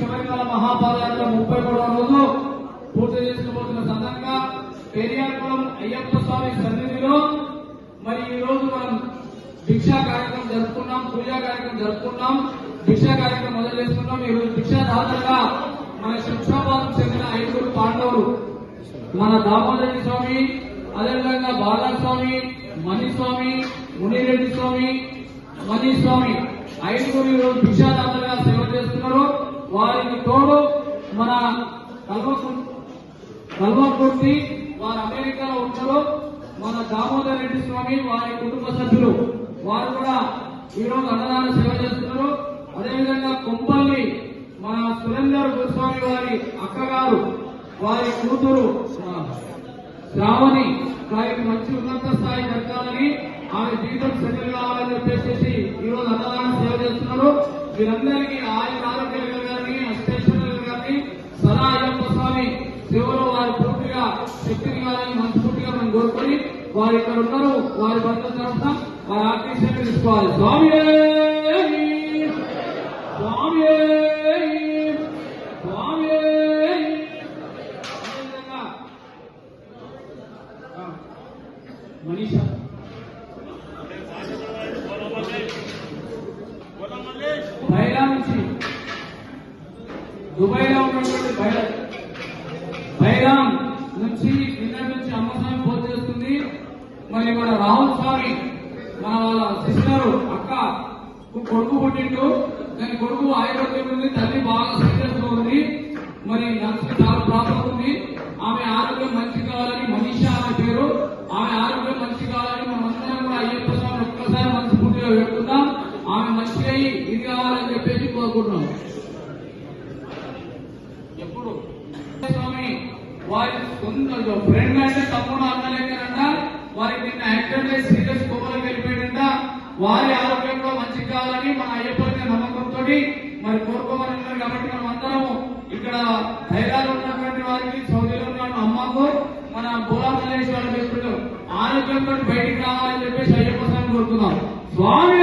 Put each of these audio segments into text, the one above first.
శబరిమల మహాపాదయాత్ర 33వ రోజు పూర్తి చేసుకోబోతున్న సందర్భంగా పెరియాకుళం అయ్యప్ప స్వామి సన్నిధిలో మరి ఈ రోజు మనం భిక్షా కార్యక్రమం జరుపుకున్నాం, పూజా కార్యక్రమం జరుపుకున్నాం, భిక్షా కార్యక్రమం మొదలు చేసుకున్నాం. ఈ రోజు భిక్షాదాతలుగా మన శిక్షాపాదం చెందిన 5 పాండవులు, మన దామోదరెడ్డి స్వామి, అదేవిధంగా బాలస్వామి, మణిస్వామి, మునిరెడ్డి స్వామి, మణిస్వామి 5 ఈ రోజు భిక్షాదాతలుగా సేవ చేస్తున్నారు. వారికి తోడు మన కల్వకుర్తి, వారు అమెరికాలో ఉంటారు, మన దామోదర్ రెడ్డి స్వామి వారి కుటుంబ సభ్యులు, వారు కూడా ఈ రోజు అన్నదాన సేవ చేస్తున్నారు. అదేవిధంగా కొంపల్లి మన సురేందర్ గోస్వామి వారి అక్కగారు, వారి కూతురు శ్రావణి వారికి మంచి ఉన్నత స్థాయి దక్కాలని, ఆమె జీవితం సెటిల్ కావాలని చెప్పేసి ఈ రోజు అన్నదాన సేవ చేస్తున్నారు. వీరందరికీ ఆయన ఆరోగ్యాలు గారిని, అష్టేశ్వరులు గారిని, సదా అయ్యప్ప స్వామి సేవలో వారి పూర్తిగా శక్తిని కావాలని మనస్ఫూర్తిగా మనం కోరుకొని వారు ఇక్కడ ఉన్నారు. వారి బంధువుల తరఫున వారి ఆర్టీసీ తీసుకోవాలి. స్వామి స్వామి స్వామి మనీషా బైరా నుంచి దుబాయ్లో ఉన్నటువంటి బైరామ్ నుంచి నిన్నటి నుంచి అమ్మస్వామి పూజ చేస్తుంది. మరి మన రాహుల్ స్వామి మన వాళ్ళ సిస్టర్ అక్క కొడుకు పుట్టిండు, దాని కొడుకు ఆరోగ్యం ఉంది, తల్లి బాగా సీరియస్ గా ఉంది, మరి నర్సుకి చాలా ప్రాబ్లం ఉంది. ఆమె ఆరోగ్యం మంచి కావాలని, మనీషా ఆమె పేరు, ఆమె ఆరోగ్యం మంచి కావాలని మనమందరం కూడా అయ్యప్ప స్వామి ఒక్కసారి మనస్ఫూర్తిగా పెట్టుకుందాం. ఆమె మంచిగా ఇది కావాలని చెప్పేసి కోరుకుంటున్నాం. ఎప్పుడు స్వామి వారి సొంత ఫ్రెండ్ అంటే తమ్ముడు అన్నలేకనంట, వారికి నిన్న యాక్సిడెంట్ సీరియస్ కోపలకు వెళ్ళిపోయిందంట. వారి ఆరోగ్యంలో మంచి కావాలని మన అయ్యప్ప నమ్మకంతో మరి కోరుకోమని కాబట్టి మనం అందరము ఇక్కడ హైదరాబాద్ ఉన్నటువంటి వారికి, సౌదీలో ఉన్న అమ్మకు, మన బోలా మల్లేశ్వర వ్యక్తులు ఆరోగ్యంతో బయటికి రావాలని చెప్పేసి అయ్యప్ప స్వామి కోరుకుందాం. స్వామి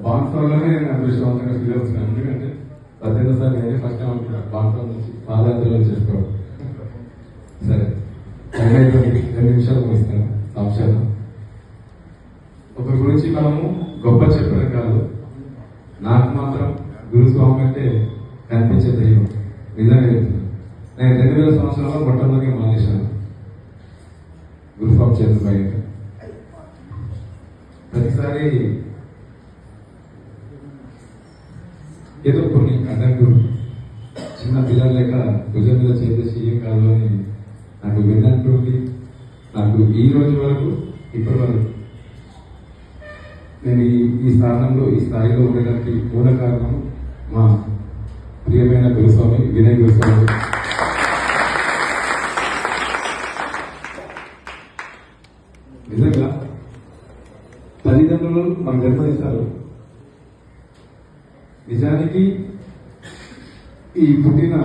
బాన్స్లోనే నేను అదృష్టవంతంగా ఫీల్ అవుతున్నాను. ఎందుకంటే 18 సార్లు నేనే ఫస్ట్ టైం అనుకుంటాను బాన్స్లో నుంచి పాదయాత్రలో చేసుకోవడం. సరే, 2 నిమిషాలు ముగిస్తాను సంశయం. ఒకరి గురించి మనము గొప్ప చెప్పడం కాదు, నాకు మాత్రం గురుస్వామి అంటే కనిపించే దైవం. నిజంగా చెప్తున్నాను. నేను 2000 సంవత్సరంలో మొట్టమొదటిగా మానేశాను గురుస్వామి చేతుల బయట. ప్రతిసారి ఏదో కొన్ని అడ్డంకులు, చిన్న పిల్లలు లేక భుజం మీద చేసేసి ఏం కాదు అని నాకు విన్నట్టుండి నాకు ఈ రోజు వరకు ఇప్పటి వరకు నేను ఈ స్థానంలో, ఈ స్థాయిలో ఉండడానికి మూల కారణం మా ప్రియమైన గురుస్వామి వినయ్ గురుస్వామి. నిజంగా తల్లిదండ్రులు మన జన్మనిస్తారు. నిజానికి ఈ పుట్టిన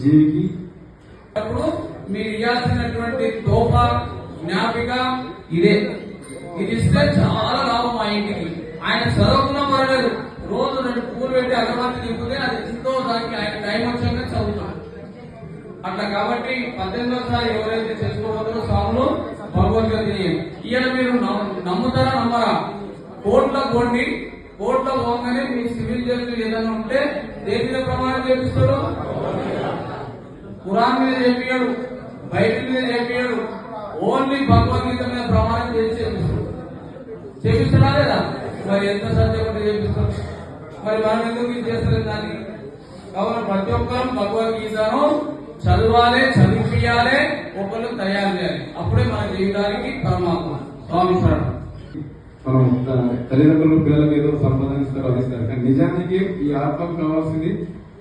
జీవికి మీరు ఇవ్వాల్సినటువంటి తోప జ్ఞాపిక ఇదే. ఇది ఇస్తే చాలా లాభం మా ఇంటికి. ఆయన చదవకుండా పర్లేదు, రోజు 2 పూలు పెట్టి అగరబత్తి నింపితే అది ఎంతో దానికి ఆయన టైం వచ్చాక చదువుతాం అట్లా. కాబట్టి 18సారి ఎవరైతే చేసుకోబోతారో స్వాములు భగవద్గీత ఇవాళ మీరు నమ్ముతారా నమ్మరా? కోర్టులో పోండి, కోర్టులో పోగానే మీ సివిల్ జడ్జి ఏదైనా ఉంటే దేని మీద ప్రమాణం చేపిస్తాడు? ఖురాన్ మీద చెప్పాడు, బైబిల్ మీద చెప్పాడు, ఓన్లీ భగవద్గీత మీద ప్రమాణం చేసి చేపిస్తాడా లేదా? మరి ఎంత సత్యం ఉంటే చేపిస్తాడు? మరి మనం ఎందుకు ఇది చేస్తారు దాన్ని? కావున ప్రతి ఒక్కరు భగవద్గీతను చదవాలి, చదివియాలి, ఒకళ్ళు తయారు చేయాలి. అప్పుడే మన జీవితానికి పరమాత్మ. స్వామి శరణం. మనం తల్లిదండ్రులు పిల్లలకు ఏదో సంపాదిస్తారు అదిస్తారు, కానీ నిజానికి ఈ ఆత్మకు కావాల్సింది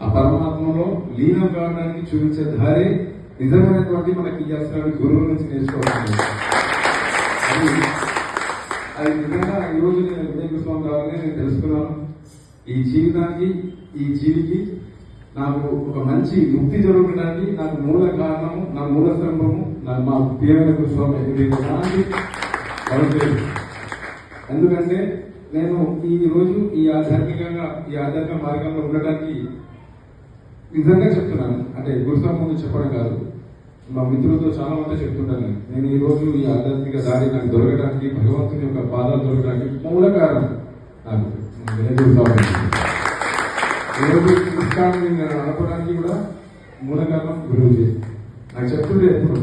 ఆ పరమాత్మలో లీనం కావడానికి చూపించే దారి నిజమైనటువంటి మనకి ఇవ్వాల్సిన గురువు నుంచి నేర్చుకోవాలి. అది నిజంగా ఈ రోజు నేను విజయ స్వామి గారిని నేను తెలుసుకున్నాను. ఈ జీవితానికి ఈ జీవికి నాకు ఒక మంచి ముక్తి జరగడానికి నాకు మూల కారణము, నా మూల స్తంభము మా ప్రియమైన స్వామి. ఎందుకంటే నేను ఈ రోజు ఈ ఆధ్యాత్మిక మార్గంలో ఉండడానికి నిజంగా చెప్తున్నాను. అంటే గురుస్వామి ముందు చెప్పడం కాదు, మా మిత్రులతో చాలా మంది చెప్తుంటాను. నేను ఈ రోజు ఈ ఆధ్యాత్మిక దారి నాకు దొరకడానికి, భగవంతుని యొక్క పాదాలు దొరకడానికి మూల కారణం నాకు గురుస్వామి. ఈరోజు పుస్తకాన్ని నేను నడపడానికి కూడా మూల కారణం గురువుజీ. నాకు చెప్తుండే ఎప్పుడు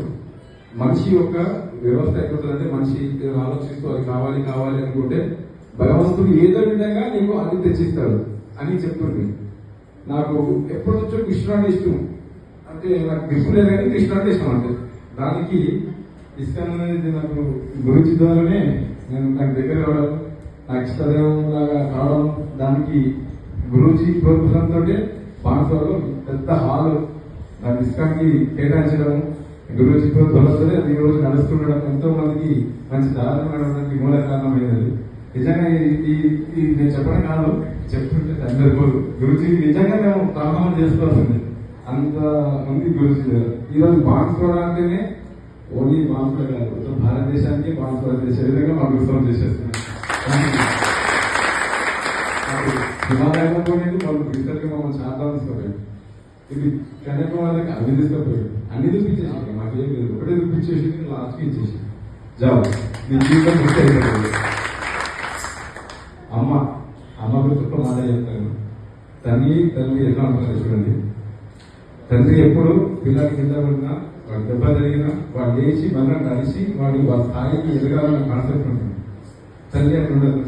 మనిషి యొక్క వ్యవస్థ ఎక్కడుంటుందంటే, మనిషి ఆలోచిస్తూ అది కావాలి కావాలి అనుకుంటే భగవంతుడు ఏదో విధంగా నీకు అది తెచ్చిస్తాడు అని చెప్తుంది. నాకు ఎప్పటి నుంచో కృష్ణ అంటే ఇష్టం. అంటే నాకు కృష్ణ లేదు కానీ కృష్ణ అంటే ఇష్టం. అంటే దానికి ఇష్టం అనేది నాకు గురించి ద్వారానే నాకు దగ్గర రావడం, నాకు ఇష్టదేవం లాగా రావడం, దానికి గురూజీ ప్రోత్సాహంతో బాన్సలో పెద్ద హాల్ దాని ఇష్టానికి కేటాయించడం, గురూజీ ప్రోత్సాహంతో అది ఈ రోజు నడుస్తుండడం, ఎంతో మందికి మంచి దారుణం నడవడానికి మూల కారణమైనది. నిజంగా నేను చెప్పడం కాదు, చెప్తుంటే అందరు గురూజీ నిజంగా మేము ప్రారంభం చేసుకోవాల్సింది. అంత మంది గురూజీ ఈ రోజు బాన్సోడా అంటేనే ఓన్లీ బాన్సోడా కాదు, భారతదేశానికి బాన్సోడా చేసే విధంగా మా గురుత్వం చేసేస్తున్నాం. హిమాలయంలో పోయింది, వాళ్ళు రీసెంట్గా మమ్మల్ని శాతం తీసుకోపోయాడు. ఇది కన్యాకుమారికి అవి తీసుకుపోయాడు, అన్ని చూపించేసి మాకేం లేదు, ఒకటే చూపించేసి లాస్ట్కి ఇచ్చేసి జాబ్ మీ జీవితం గుర్తు అయిపోయింది. అమ్మ గుర్తు మాట చెప్తాను. తల్లి ఎట్లా ఉంటుంది చూడండి. తండ్రి ఎప్పుడు పిల్లల కింద పడినా, వాడు దెబ్బ జరిగినా, వాడు లేచి బంధం కలిసి వాడి స్థాయికి ఎదగాలన్న కాన్సెప్ట్ ఉంటుంది. తల్లి అక్కడ ఉండదు,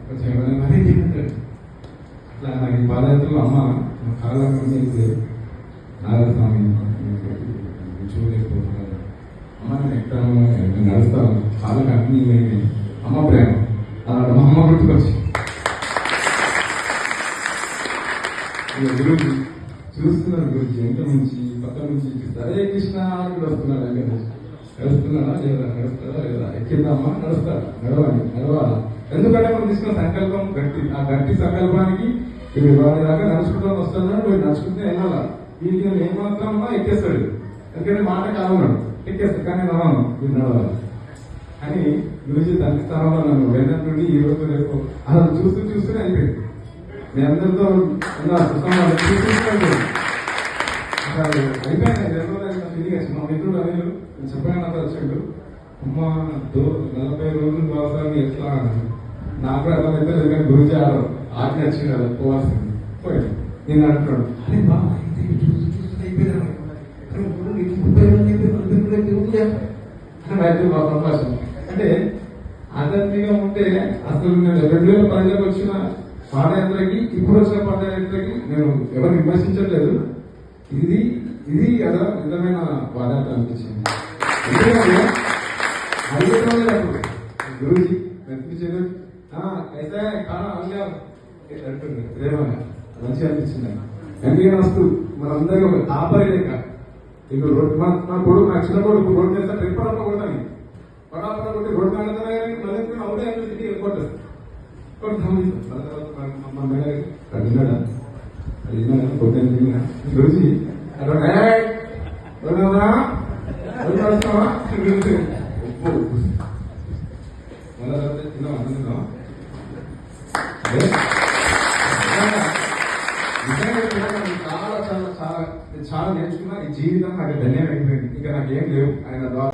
కొంచెం ఏమైనా మరీ చెప్తాడు. ఇట్లా నాకు ఈ పాదయాత్రలో అమ్మ కాలకుండా నారాయణస్వామి చూడలేకపోతున్నాను. అమ్మ నేను ఎక్కుతాను, నడుస్తాను, కాళ్ళకి అగ్ని అమ్మ ప్రేమ అలాంటి మా అమ్మ గుర్తుకొచ్చి గురించి చూస్తున్నాడు. గురించి ఎంత నుంచి పక్క నుంచి హరే కృష్ణ అని వస్తున్నాడు. నడుస్తున్నాడా లేదా, నడుస్తాడా లేదా, ఎక్కిద్దామా, నడవాలా. ఎందుకంటే మనం తీసుకున్న సంకల్పం గట్టి, ఆ గట్టి సంకల్పానికి వాడి దాకా నడుచుకుంటూ వస్తున్నాడు. వీడు నడుచుకుంటే వెళ్ళాలా, వీడికి నేను ఏమాత్రం ఎక్కేస్తాడు. ఎందుకంటే మాట కావాలన్నాడు, ఎక్కేస్తాడు, కానీ నడవను, వీడు నడవాలి అని గురించి తల్లి స్థానంలో నన్ను వెళ్ళినట్టుండి ఈ రోజు రేపు అలా చూస్తూనే అయిపోయింది. మీ అందరితో అయిపోయింది. మా మిత్రుడు అనిలు చెప్పాను, నాకు వచ్చాడు, అమ్మ 40 రోజులు వ్యవసాయం ఎట్లా నాకు కూడా ఎలా అయితే లేదు, కానీ గురించి ఆజ్ఞ వచ్చింది కదా పోవాల్సింది పోయాడు. నేను అంటున్నాడు, అరే బాబా అవకాశం అంటే ఆధ్యాత్మికంగా ఉంటే అసలు నేను 2010లో వచ్చిన పాదయాత్రకి ఇప్పుడు వచ్చిన పాదయాత్రకి నేను ఎవరు విమర్శించట్లేదు. ఇది కదా నిజమైన పాదయాత్ర అనిపించింది. అప్పుడు గురూజీ కనిపించారు, అయితే అంటుంది ప్రేమగా మంచిగా అనిపించింది. ఎందుకని వస్తూ మనందరికీ ఒక ఆపరి లేక ఇప్పుడు రోడ్డు నా కొడుకు, నా చిన్న కొడుకు రోడ్డు చేస్తా ట్రిప్పర్ కొడతాను, పడాపడ కొట్టి రోడ్డు కాడతానే కానీ మళ్ళీ అవుడే అనిపించి వెళ్ళిపోతారు. కట్టినాడా గురించి చాలా నేర్చుకున్నా. ఈ జీవితం నాకు ధన్యం అయిపోయింది, ఇంకా నాకేం లేవు ఆయన ద్వారా.